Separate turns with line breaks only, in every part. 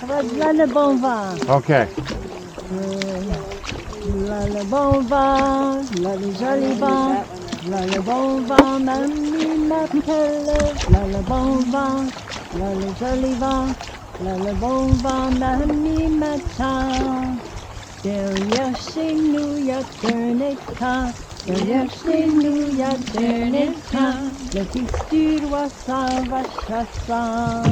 Là le bon vent.
Okay.
Là le bon vent, là le joli vent. Là le bon vent, mamie m'appelle. Là le bon vent, là le joli vent. Là le bon vent, mamie m'attend. Derrière chez nous, y a un étang. Derrière chez nous, y a un étang. Le fils du roi s'en va chassant.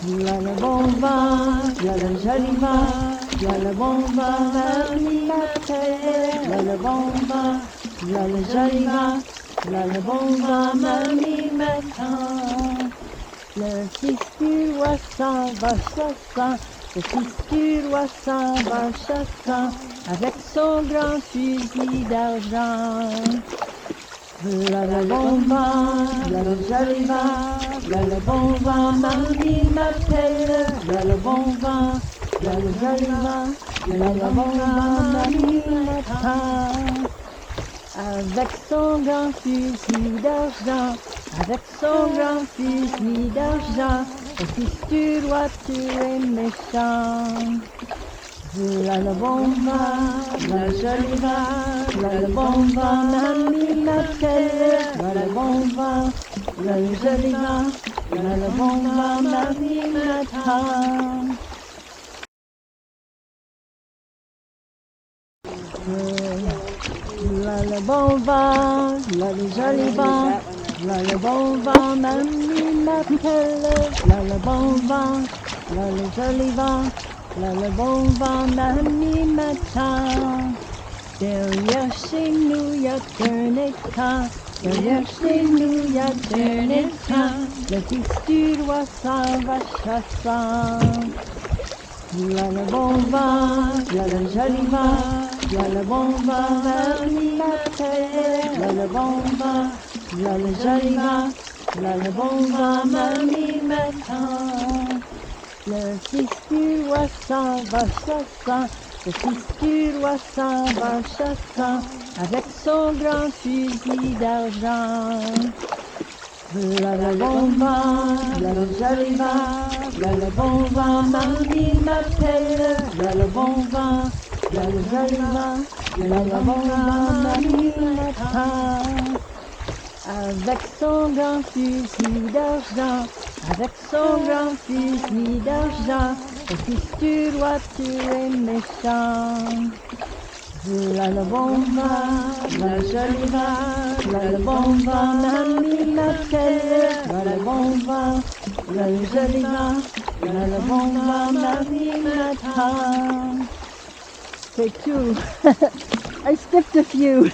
Là le bon vent, là le joli vent. Là le bon vent, mamie m'appelle. Là le bon vent, là le joli vent. Là le bon vent, mamie m'attend. Le fils du roi s'en va chassant. Le fils du roi s'en va chassant avec son grand fusil d'argent. Là le bon vent, là le joli vent, là le bon vent, mamie m'appelle. Là le bon vent, là le joli vent, là le bon vent, mamie m'attend. Avec son grand fusil d'argent, avec son grand fusil d'argent, le fils du roi tué méchant. Là le bon vent, là le joli vent, là le bon vent, mamie m'appelle. Là le bon vent, là le joli vent, là le bon vent, mamie m'attend. Là le bon vent, là le joli vent, là le bon vent, mamie m'appelle. Là le bon vent, là le joli vent, là le bon vent, mamie m'attend. Derrière chez nous, y a un étang. Derrière chez nous, y a un étang. Le fils du roi s'en va chassant. Là le bon vent, là le joli vent. Là le bon vent, mamie m'appelle. Là le bon vent, là le joli vent. Là le bon vent, mamie m'attend. Le fils du roi s'en va chassant. Le fils du roi s'en va chassant avec son grand fusil d'argent. Là le bon vent, là le joli vent, là le bon vent, mamie m'appelle. Là le bon vent, là le joli vent, là le bon vent, mamie m'attend. Avec son grand fusil d'argent, avec son grand fusil d'argent, le fils du roi tué méchant. Là le bon vent, là le joli vent, là le bon vent, mamie m'appelle. Là le bon vent, là le joli vent, là le bon vent, mamie m'attend. C'est tout. I skipped a few.